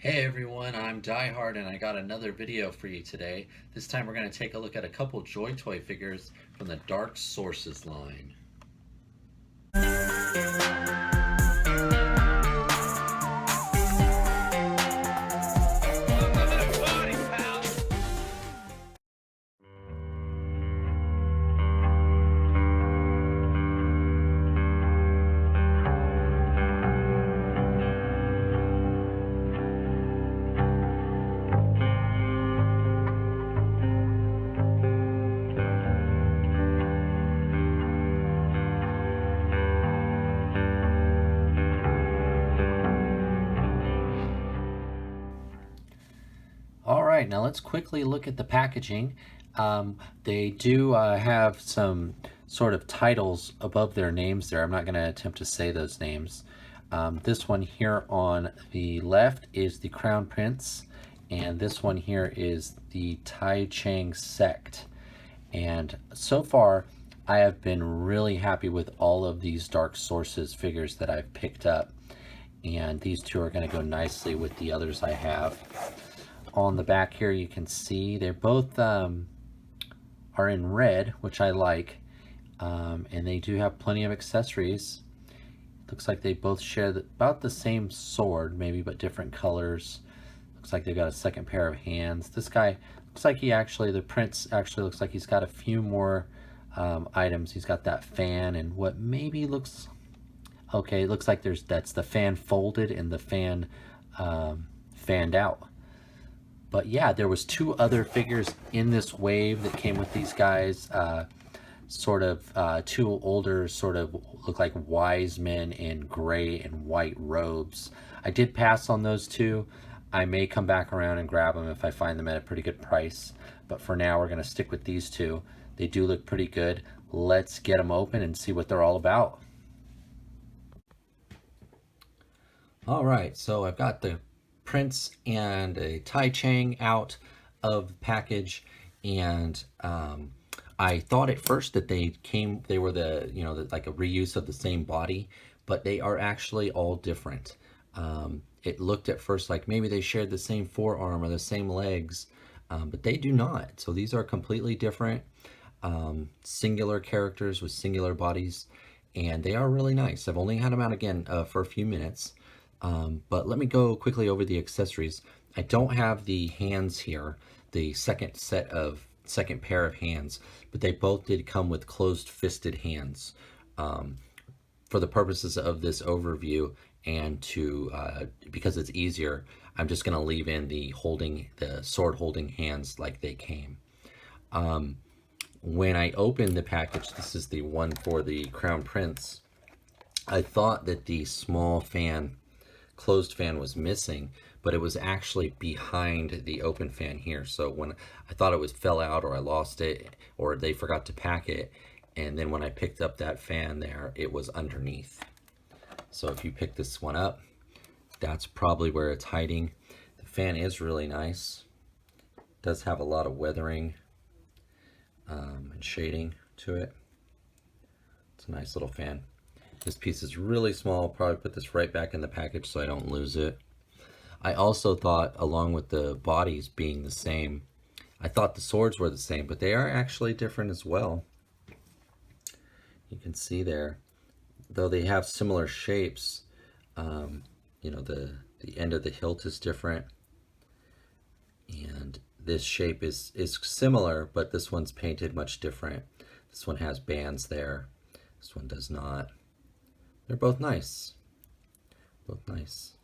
Hey everyone, I'm Diehard and I got another video for you today. This time we're going to take a look at a couple Joy Toy figures from the Dark Sources line. All right, now let's quickly look at the packaging. They do have some sort of titles above their names there. I'm not going to attempt to say those names. This one here on the left is the Crown Prince, and this one here is the Taichang Sect. And so far, I have been really happy with all of these Dark Sources figures that I've picked up. And these two are going to go nicely with the others I have. On the back here you can see they're both are in red, which I like, and they do have plenty of accessories. Looks like they both share about the same sword, maybe, but different colors. Looks like they've got a second pair of hands. This guy looks like the prince actually looks like he's got a few more items. He's got that fan and what maybe looks okay. It looks like that's the fan folded and the fan fanned out. But yeah, there was two other figures in this wave that came with these guys. Two older, sort of look like wise men in gray and white robes. I did pass on those two. I may come back around and grab them if I find them at a pretty good price. But for now, we're going to stick with these two. They do look pretty good. Let's get them open and see what they're all about. All right, so I've got the Prince and a Taichang out of the package, and I thought at first that they were like a reuse of the same body, but they are actually all different. It looked at first like maybe they shared the same forearm or the same legs, but they do not. So these are completely different singular characters with singular bodies, and they are really nice. I've only had them out again for a few minutes. But let me go quickly over the accessories. I don't have the hands here, the second pair of hands, but they both did come with closed-fisted hands. For the purposes of this overview and because it's easier, I'm just going to leave in the sword-holding hands like they came. When I opened the package, this is the one for the Crown Prince, I thought that the small closed fan was missing, but it was actually behind the open fan here. So when I thought it fell out, or I lost it, or they forgot to pack it, and then when I picked up that fan there, it was underneath. So if you pick this one up, that's probably where it's hiding. The fan is really nice. It does have a lot of weathering and shading to it. It's a nice little fan. This piece is really small. I'll probably put this right back in the package so I don't lose it. I also thought, along with the bodies being the same, I thought the swords were the same, but they are actually different as well. You can see there, though they have similar shapes, the end of the hilt is different. And this shape is similar, but this one's painted much different. This one has bands there. This one does not. They're both nice. Both nice.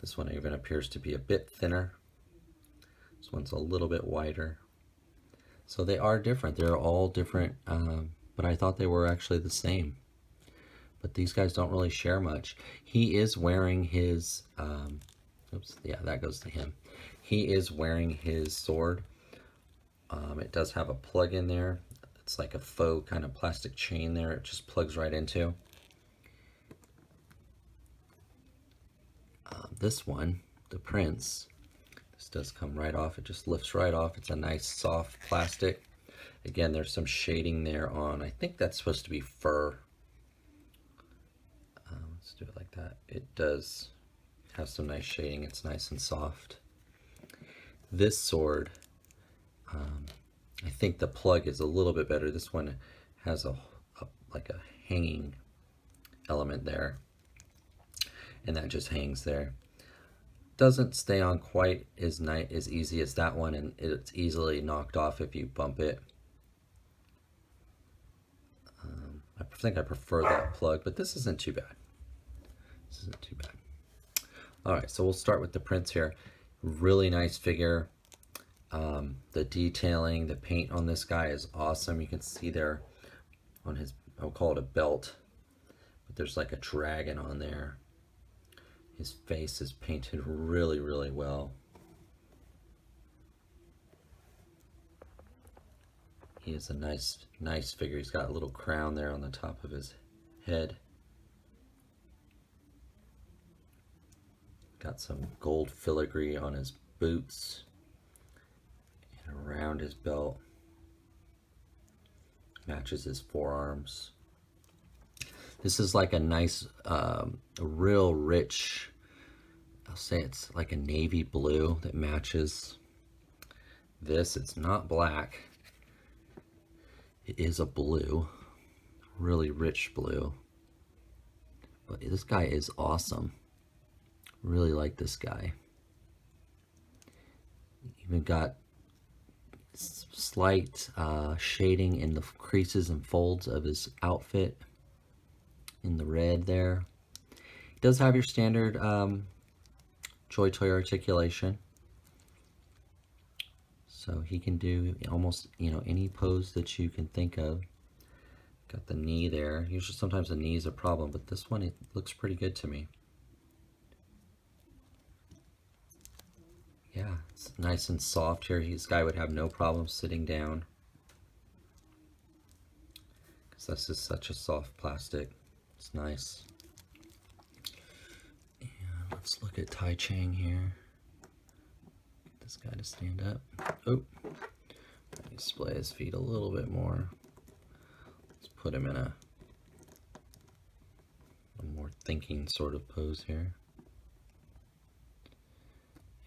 This one even appears to be a bit thinner. This one's a little bit wider. So they are different. They're all different, but I thought they were actually the same. But these guys don't really share much. He is wearing his, oops, yeah, that goes to him. He is wearing his sword. It does have a plug in there. It's like a faux kind of plastic chain there. It just plugs right into. This one, the Prince, this does come right off. It just lifts right off. It's a nice soft plastic. Again, there's some shading there on, I think that's supposed to be fur. Let's do it like that. It does Has some nice shading. It's nice and soft. This sword, I think the plug is a little bit better. This one has like a hanging element there, and that just hangs there. Doesn't stay on quite as easy as that one, and it's easily knocked off if you bump it. I think I prefer that plug, but this isn't too bad. This isn't too bad. All right, so we'll start with the prints here. Really nice figure. The detailing, the paint on this guy is awesome. You can see there on his, I'll call it a belt, but there's like a dragon on there. His face is painted really, really well. He is a nice figure. He's got a little crown there on the top of his head. Got some gold filigree on his boots and around his belt. Matches his forearms. This is like a nice, real rich, I'll say it's like a navy blue that matches this. It's not black. It is a blue, really rich blue. But this guy is awesome. Really like this guy. Even got slight shading in the creases and folds of his outfit in the red there. He does have your standard Choi Toy articulation. So he can do almost, any pose that you can think of. Got the knee there. Usually sometimes the knee is a problem, but this one, it looks pretty good to me. Yeah, it's nice and soft here. This guy would have no problem sitting down, because this is such a soft plastic. It's nice. And let's look at Taichang here. Get this guy to stand up. Oh, display his feet a little bit more. Let's put him in a more thinking sort of pose here.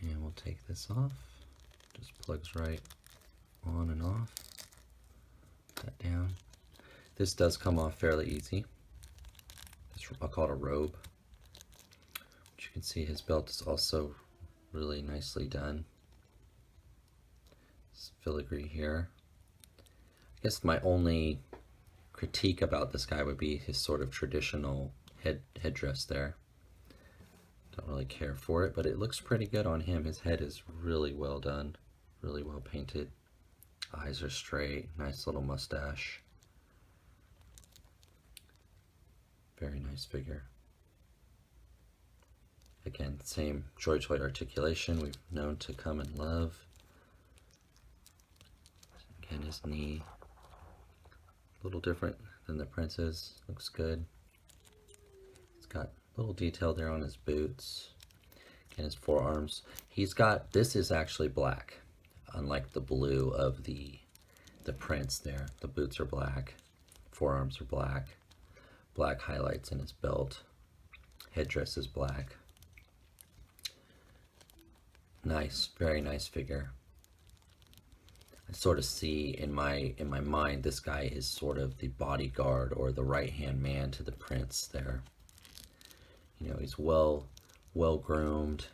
And we'll take this off. Just plugs right on and off. That down. This does come off fairly easy. I'll call it a robe. But you can see his belt is also really nicely done. This filigree here. I guess my only critique about this guy would be his sort of traditional headdress there. Don't really care for it, but it looks pretty good on him. His head is really well done, really well painted. Eyes are straight, nice little mustache. Very nice figure. Again, same Choi Toy articulation we've known to come and love. Again, his knee, a little different than the prince's. Looks good. It's got little detail there on his boots and his forearms. He's got, this is actually black, unlike the blue of the prince there. The boots are black, forearms are black, black highlights in his belt, headdress is black. Nice, very nice figure. I sort of see in my mind, this guy is sort of the bodyguard or the right-hand man to the prince there. He's well groomed,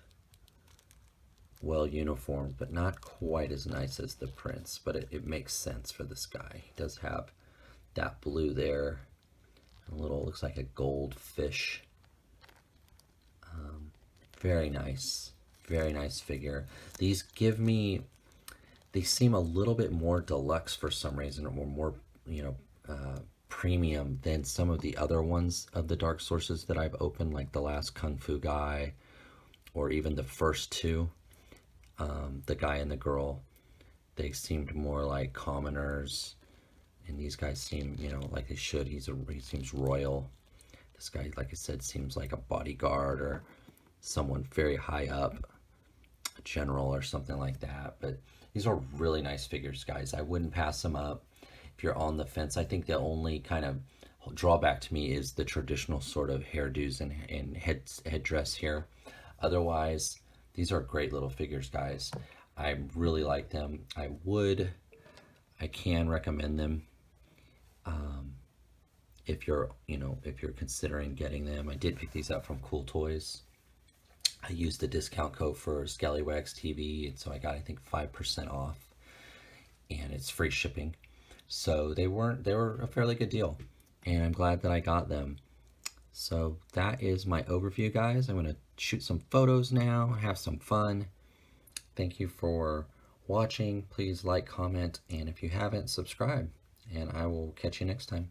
well uniformed, but not quite as nice as the prince, but it makes sense for this guy. He does have that blue there, a little, looks like a gold fish. Very nice figure. These they seem a little bit more deluxe for some reason, or more, premium than some of the other ones of the dark sources that I've opened, like the last Kung Fu guy, or even the first two, the guy and the girl. They seemed more like commoners, and these guys seem, like they should. He seems royal. This guy, like I said, seems like a bodyguard or someone very high up, a general or something like that. But these are really nice figures, guys. I wouldn't pass them up if you're on the fence. I think the only kind of drawback to me is the traditional sort of hairdos and headdress here. Otherwise, these are great little figures, guys. I really like them. I can recommend them if you're, if you're considering getting them. I did pick these up from Cool Toys. I used the discount code for Scallywags TV, and so I got, I think, 5% off, and it's free shipping. So they were a fairly good deal, and I'm glad that I got them. So that is my overview, guys. I'm going to shoot some photos now, have some fun. Thank you for watching. Please like, comment, and if you haven't, subscribe. And I will catch you next time.